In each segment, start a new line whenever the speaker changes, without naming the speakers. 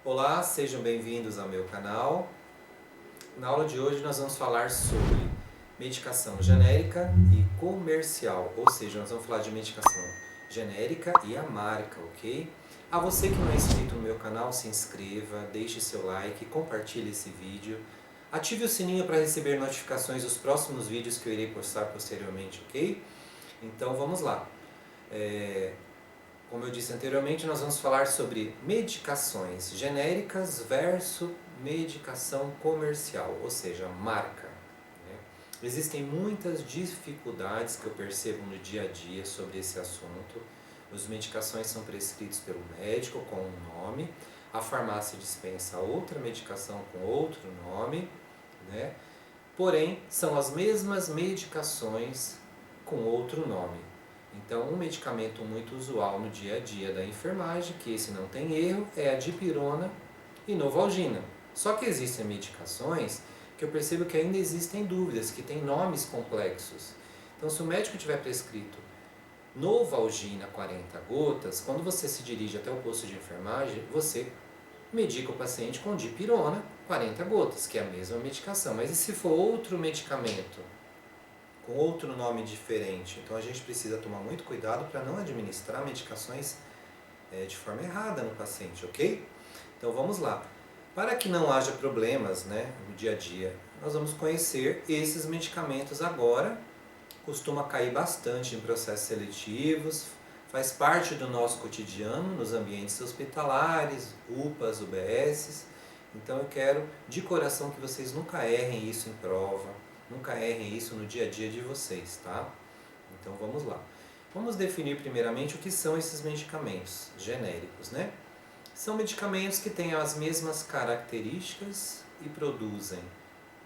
Olá, sejam bem-vindos ao meu canal. Na aula de hoje nós vamos falar sobre medicação genérica e comercial, ou seja, nós vamos falar de medicação genérica e a marca, ok? A você que não é inscrito no meu canal, se inscreva, deixe seu like, compartilhe esse vídeo, ative o sininho para receber notificações dos próximos vídeos que eu irei postar posteriormente, ok? Então vamos lá. Como eu disse anteriormente, nós vamos falar sobre medicações genéricas versus medicação comercial, ou seja, marca. Né? Existem muitas dificuldades que eu percebo no dia a dia sobre esse assunto. As medicações são prescritas pelo médico com um nome, a farmácia dispensa outra medicação com outro nome, né? Porém, são as mesmas medicações com outro nome. Então, um medicamento muito usual no dia a dia da enfermagem, que esse não tem erro, é a dipirona e novalgina. Só que existem medicações que eu percebo que ainda existem dúvidas, que têm nomes complexos. Então, se o médico tiver prescrito novalgina 40 gotas, quando você se dirige até o posto de enfermagem, você medica o paciente com dipirona 40 gotas, que é a mesma medicação. Mas e se for outro medicamento? Com outro nome diferente. Então a gente precisa tomar muito cuidado para não administrar medicações de forma errada no paciente, ok? Então vamos lá. Para que não haja problemas, né, no dia a dia, nós vamos conhecer esses medicamentos agora. Costuma cair bastante em processos seletivos, faz parte do nosso cotidiano nos ambientes hospitalares, UPAs, UBSs. Então eu quero de coração que vocês nunca errem isso em prova. Nunca errem isso no dia a dia de vocês, tá? Então vamos lá. Vamos definir primeiramente o que são esses medicamentos genéricos, né? São medicamentos que têm as mesmas características e produzem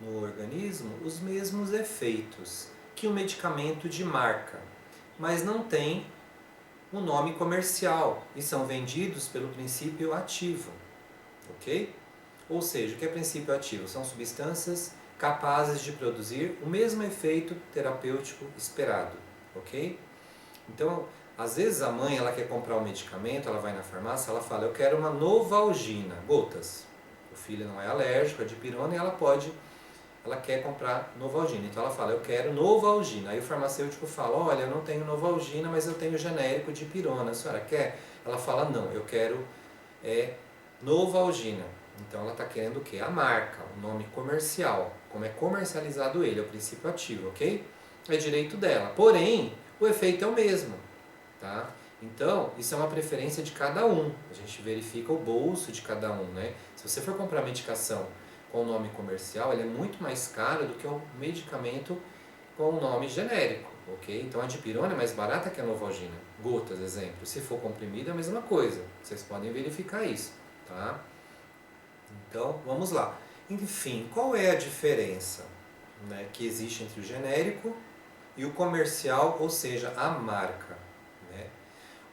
no organismo os mesmos efeitos que o medicamento de marca, mas não tem um nome comercial e são vendidos pelo princípio ativo, ok? Ou seja, o que é princípio ativo? São substâncias capazes de produzir o mesmo efeito terapêutico esperado, ok? Então, às vezes a mãe ela quer comprar um medicamento, ela vai na farmácia, ela fala, eu quero uma novalgina, gotas. O filho não é alérgico a dipirona e ela quer comprar novalgina. Então ela fala, eu quero novalgina. Aí o farmacêutico fala, olha, eu não tenho novalgina, mas eu tenho genérico dipirona. A senhora quer? Ela fala, não, eu quero novalgina. Então ela está querendo o quê? A marca, o nome comercial, como é comercializado ele, é o princípio ativo, ok? É direito dela. Porém, o efeito é o mesmo, tá? Então, isso é uma preferência de cada um. A gente verifica o bolso de cada um, né? Se você for comprar medicação com o nome comercial, ele é muito mais caro do que o medicamento com o nome genérico, ok? Então a dipirona é mais barata que a novalgina. Gotas, exemplo. Se for comprimido, é a mesma coisa. Vocês podem verificar isso, tá? Então, vamos lá. Enfim, qual é a diferença, né, que existe entre o genérico e o comercial, ou seja, a marca? Né?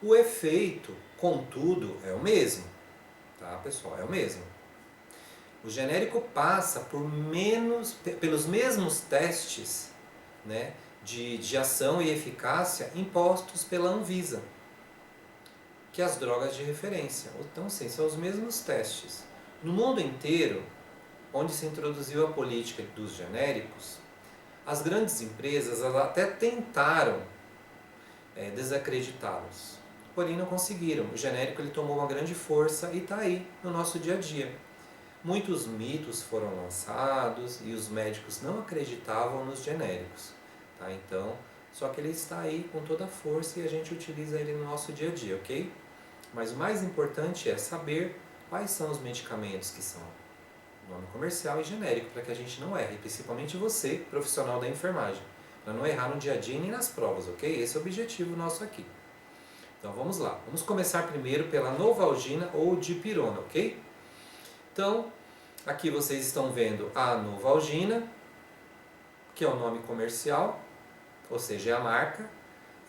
O efeito, contudo, é o mesmo, tá, pessoal? É o mesmo. O genérico passa pelos mesmos testes, né, de ação e eficácia impostos pela Anvisa, que as drogas de referência. Então, sim, são os mesmos testes. No mundo inteiro, onde se introduziu a política dos genéricos, as grandes empresas até tentaram desacreditá-los, porém não conseguiram. O genérico ele tomou uma grande força e está aí no nosso dia a dia. Muitos mitos foram lançados e os médicos não acreditavam nos genéricos. Tá? Então, só que ele está aí com toda a força e a gente utiliza ele no nosso dia a dia, ok? Mas o mais importante é saber quais são os medicamentos que são nome comercial e genérico, para que a gente não erre, principalmente você, profissional da enfermagem, para não errar no dia a dia nem nas provas, ok? Esse é o objetivo nosso aqui. Então vamos lá, vamos começar primeiro pela novalgina ou dipirona, ok? Então, aqui vocês estão vendo a novalgina, que é o nome comercial, ou seja, é a marca,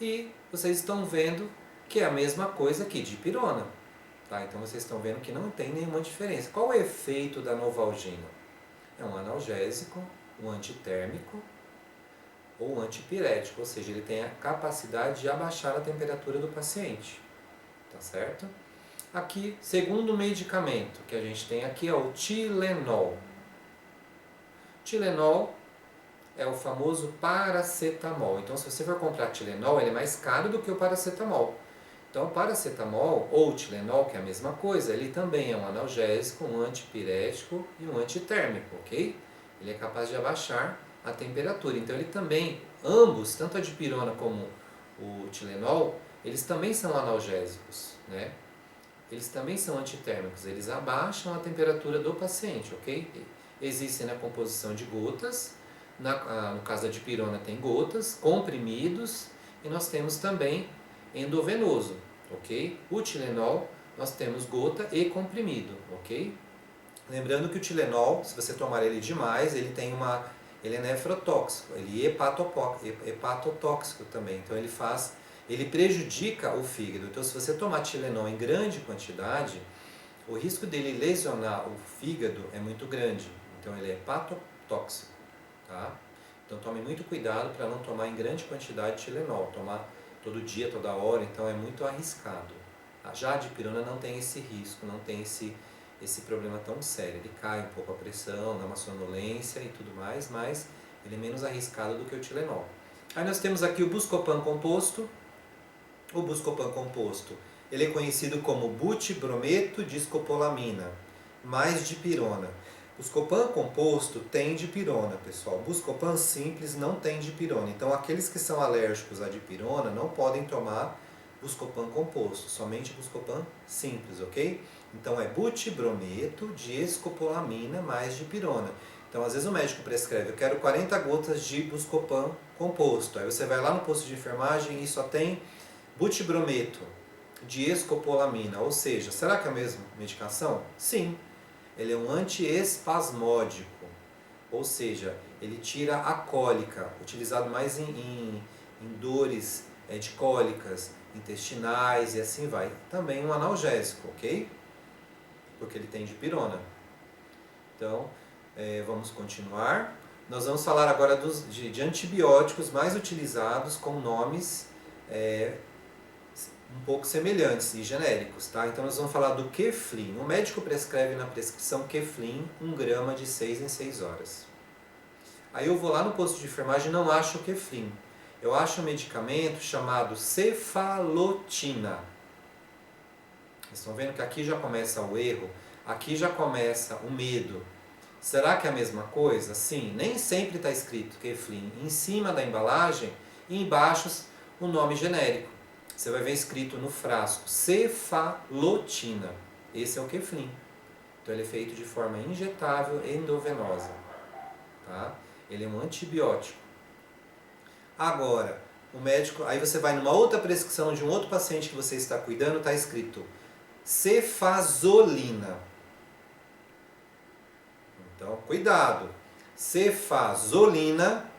e vocês estão vendo que é a mesma coisa aqui, dipirona. Tá? Então vocês estão vendo que não tem nenhuma diferença. Qual o efeito da Novalgina? É um analgésico, um antitérmico ou um antipirético, ou seja, ele tem a capacidade de abaixar a temperatura do paciente. Tá certo? Aqui, segundo medicamento que a gente tem aqui é o Tilenol. Tilenol é o famoso paracetamol. Então, se você for comprar Tilenol, ele é mais caro do que o paracetamol. Então, o paracetamol ou Tilenol, que é a mesma coisa, ele também é um analgésico, um antipirético e um antitérmico, ok? Ele é capaz de abaixar a temperatura. Então, ele também, ambos, tanto a dipirona como o Tilenol, eles também são analgésicos, né? Eles também são antitérmicos, eles abaixam a temperatura do paciente, ok? Existem na composição de gotas, no caso da dipirona tem gotas, comprimidos, e nós temos também endovenoso, ok? O Tilenol, nós temos gota e comprimido, ok? Lembrando que o Tilenol, se você tomar ele demais, ele é nefrotóxico, ele é hepatotóxico também, então ele prejudica o fígado. Então, se você tomar Tilenol em grande quantidade, o risco dele lesionar o fígado é muito grande. Então, ele é hepatotóxico, tá? Então, tome muito cuidado para não tomar em grande quantidade de Tilenol. Tomar todo dia, toda hora, então é muito arriscado. Já a dipirona não tem esse risco, não tem esse problema tão sério. Ele cai um pouco a pressão, dá uma sonolência e tudo mais, mas ele é menos arriscado do que o Tilenol. Aí nós temos aqui o Buscopan composto. O Buscopan composto, ele é conhecido como butibrometo de escopolamina, mais dipirona. Buscopan composto tem dipirona, pessoal. Buscopan simples não tem dipirona. Então, aqueles que são alérgicos à dipirona não podem tomar Buscopan composto, somente Buscopan simples, ok? Então, é butibrometo de escopolamina mais dipirona. Então, às vezes o médico prescreve, eu quero 40 gotas de Buscopan composto. Aí você vai lá no posto de enfermagem e só tem butibrometo de escopolamina, ou seja, será que é a mesma medicação? Sim, ele é um antiespasmódico, ou seja, ele tira a cólica, utilizado mais em dores de cólicas intestinais e assim vai. Também um analgésico, ok? Porque ele tem dipirona. Então, vamos continuar. Nós vamos falar agora de antibióticos mais utilizados com nomes um pouco semelhantes e genéricos, tá? Então nós vamos falar do Keflin. O médico prescreve na prescrição Keflin 1 grama de 6 em 6 horas. Aí eu vou lá no posto de enfermagem e não acho o Keflin. Eu acho um medicamento chamado cefalotina. Vocês estão vendo que aqui já começa o erro, aqui já começa o medo. Será que é a mesma coisa? Sim, nem sempre está escrito Keflin em cima da embalagem e embaixo o nome genérico. Você vai ver escrito no frasco cefalotina. Esse é o Keflin. Então ele é feito de forma injetável endovenosa. Tá? Ele é um antibiótico. Agora, o médico, aí você vai numa outra prescrição de um outro paciente que você está cuidando, está escrito cefazolina. Então, cuidado. Cefazolina,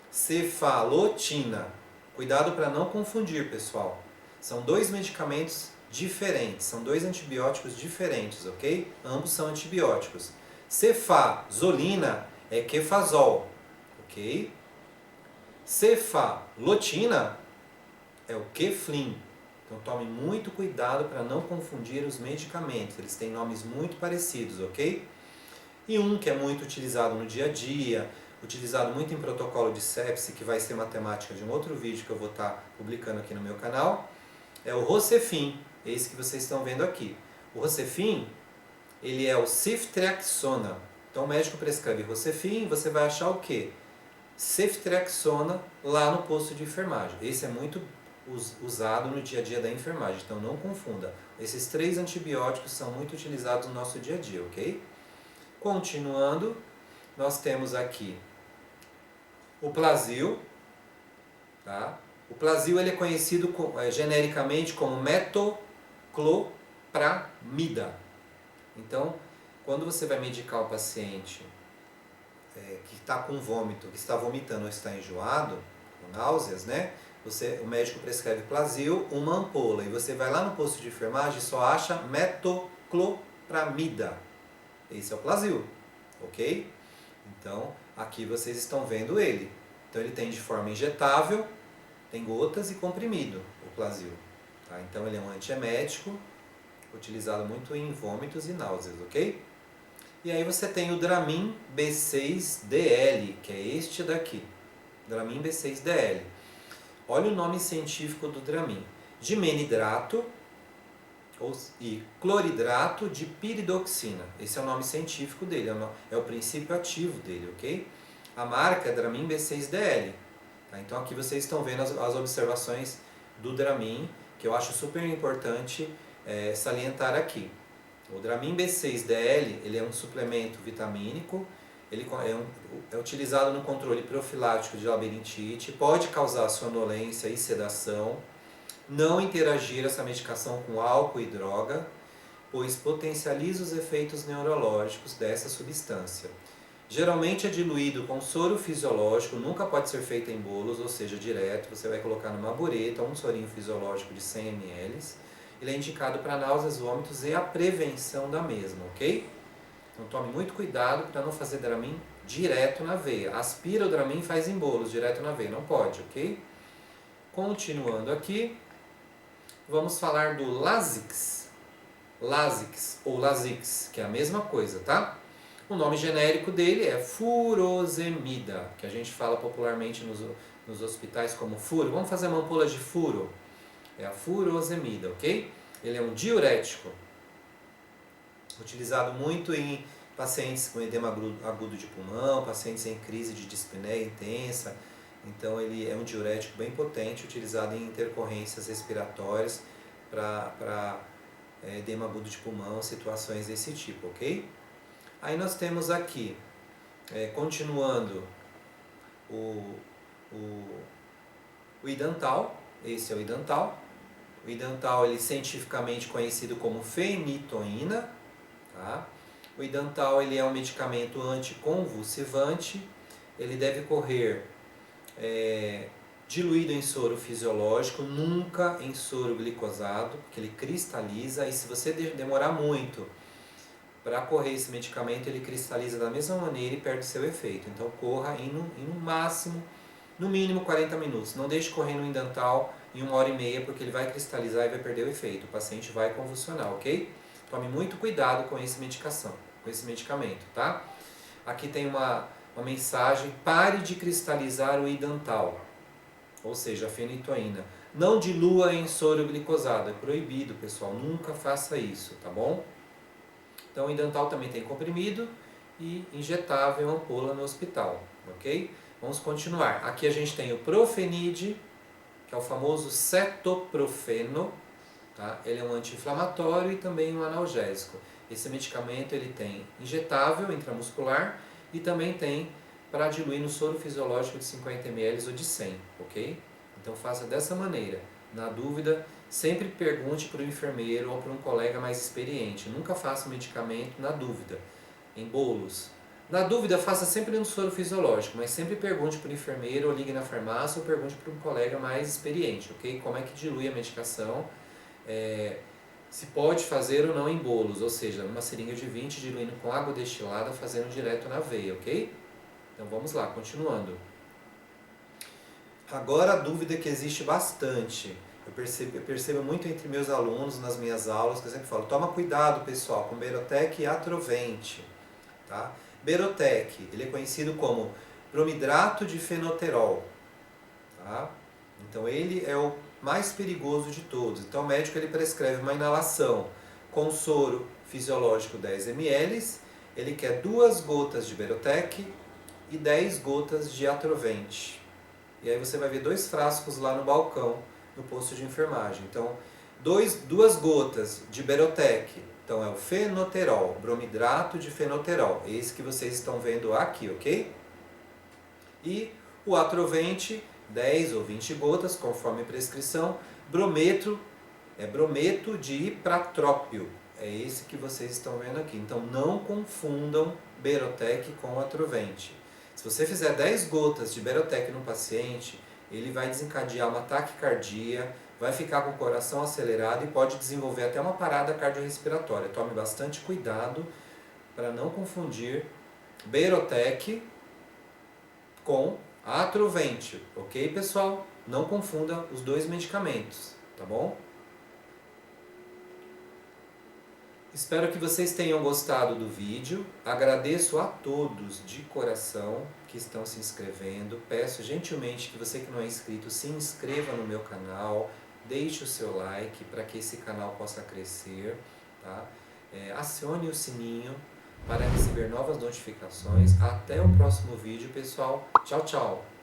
cefalotina. Cuidado para não confundir, pessoal. São dois medicamentos diferentes, são dois antibióticos diferentes, ok? Ambos são antibióticos. Cefazolina é Kefazol, ok? Cefalotina é o Keflin. Então tome muito cuidado para não confundir os medicamentos, eles têm nomes muito parecidos, ok? E um que é muito utilizado no dia a dia, utilizado muito em protocolo de sepse, que vai ser uma temática de um outro vídeo que eu vou estar publicando aqui no meu canal, é o Rocefin, esse que vocês estão vendo aqui. O Rocefin, ele é o ceftriaxona. Então o médico prescreve Rocefin, você vai achar o quê? Ceftriaxona lá no posto de enfermagem. Esse é muito usado no dia a dia da enfermagem, então não confunda. Esses 3 antibióticos são muito utilizados no nosso dia a dia, ok? Continuando, nós temos aqui o Plasil, tá? O Plasil ele é conhecido genericamente como metoclopramida. Então, quando você vai medicar o paciente que está com vômito, que está vomitando ou está enjoado, com náuseas, né? O médico prescreve Plasil, uma ampola, e você vai lá no posto de enfermagem e só acha metoclopramida. Esse é o Plasil, ok? Então, aqui vocês estão vendo ele. Então, ele tem de forma injetável, tem gotas e comprimido, o Plasil. Tá? Então, ele é um antiemético, utilizado muito em vômitos e náuseas, ok? E aí você tem o Dramin B6DL, que é este daqui. Dramin B6DL. Olha o nome científico do Dramin. Dimenidrato e cloridrato de piridoxina. Esse é o nome científico dele, é o princípio ativo dele, ok? A marca é Dramin B6DL. Tá? Então aqui vocês estão vendo as observações do Dramin, que eu acho super importante salientar aqui. O Dramin B6DL ele é um suplemento vitamínico, ele é utilizado no controle profilático de labirintite, pode causar sonolência e sedação, não interagir essa medicação com álcool e droga, pois potencializa os efeitos neurológicos dessa substância. Geralmente é diluído com soro fisiológico, nunca pode ser feito em bolos, ou seja, direto, você vai colocar numa bureta um sorinho fisiológico de 100 ml. Ele é indicado para náuseas, vômitos e a prevenção da mesma, ok? Então tome muito cuidado para não fazer Dramin direto na veia. Aspira o Dramin e faz em bolos direto na veia, não pode, ok? Continuando aqui, vamos falar do Lasix. Lasix ou Lasix, que é a mesma coisa, tá? O nome genérico dele é furosemida, que a gente fala popularmente nos hospitais como furo. Vamos fazer uma ampola de furo? É a furosemida, ok? Ele é um diurético, utilizado muito em pacientes com edema agudo de pulmão, pacientes em crise de dispneia intensa. Então ele é um diurético bem potente, utilizado em intercorrências respiratórias para edema agudo de pulmão, situações desse tipo, ok? Aí nós temos aqui, continuando, o Idantal. Esse é o Idantal. O Idantal ele é cientificamente conhecido como fenitoína. Tá? O Idantal ele é um medicamento anticonvulsivante. Ele deve correr diluído em soro fisiológico, nunca em soro glicosado, porque ele cristaliza, e se você demorar muito para correr esse medicamento, ele cristaliza da mesma maneira e perde seu efeito. Então corra em no máximo, no mínimo 40 minutos. Não deixe correr no Idantal em 1h30, porque ele vai cristalizar e vai perder o efeito. O paciente vai convulsionar, ok? Tome muito cuidado com esse medicamento, tá? Aqui tem uma mensagem: pare de cristalizar o Idantal, ou seja, a fenitoína. Não dilua em soro glicosado, é proibido, pessoal, nunca faça isso, tá bom? Então o Idantal também tem comprimido e injetável, ampola no hospital, ok? Vamos continuar. Aqui a gente tem o Profenid, que é o famoso cetoprofeno, tá? Ele é um anti-inflamatório e também um analgésico. Esse medicamento ele tem injetável, intramuscular, e também tem para diluir no soro fisiológico de 50 ml ou de 100, ok? Então faça dessa maneira. Na dúvida, sempre pergunte para o enfermeiro ou para um colega mais experiente. Nunca faça o medicamento na dúvida, em bolos. Na dúvida, faça sempre no soro fisiológico, mas sempre pergunte para o enfermeiro, ou ligue na farmácia, ou pergunte para um colega mais experiente, ok? Como é que dilui a medicação, se pode fazer ou não em bolos, ou seja, uma seringa de 20 diluindo com água destilada, fazendo direto na veia, ok? Então vamos lá, continuando. Agora a dúvida que existe bastante, eu percebo muito entre meus alunos, nas minhas aulas, que eu sempre falo: toma cuidado, pessoal, com Berotec e Atrovente, tá? Berotec, ele é conhecido como bromidrato de fenoterol, tá? Então ele é o mais perigoso de todos. Então o médico ele prescreve uma inalação com soro fisiológico 10 ml, ele quer 2 gotas de Berotec e 10 gotas de Atrovente. E aí você vai ver 2 frascos lá no balcão, no posto de enfermagem. Então, 2 gotas de Berotec, então é o fenoterol, bromidrato de fenoterol, esse que vocês estão vendo aqui, ok? E o Atrovente, 10 ou 20 gotas, conforme prescrição. Brometo de ipratrópio, é esse que vocês estão vendo aqui. Então não confundam Berotec com Atrovente. Se você fizer 10 gotas de Berotec no paciente, ele vai desencadear uma taquicardia, vai ficar com o coração acelerado e pode desenvolver até uma parada cardiorrespiratória. Tome bastante cuidado para não confundir Berotec com Atrovent, ok, pessoal? Não confunda os dois medicamentos, tá bom? Espero que vocês tenham gostado do vídeo. Agradeço a todos de coração que estão se inscrevendo. Peço gentilmente que você que não é inscrito se inscreva no meu canal, deixe o seu like para que esse canal possa crescer, tá? Acione o sininho para receber novas notificações. Até o próximo vídeo, pessoal. Tchau, tchau!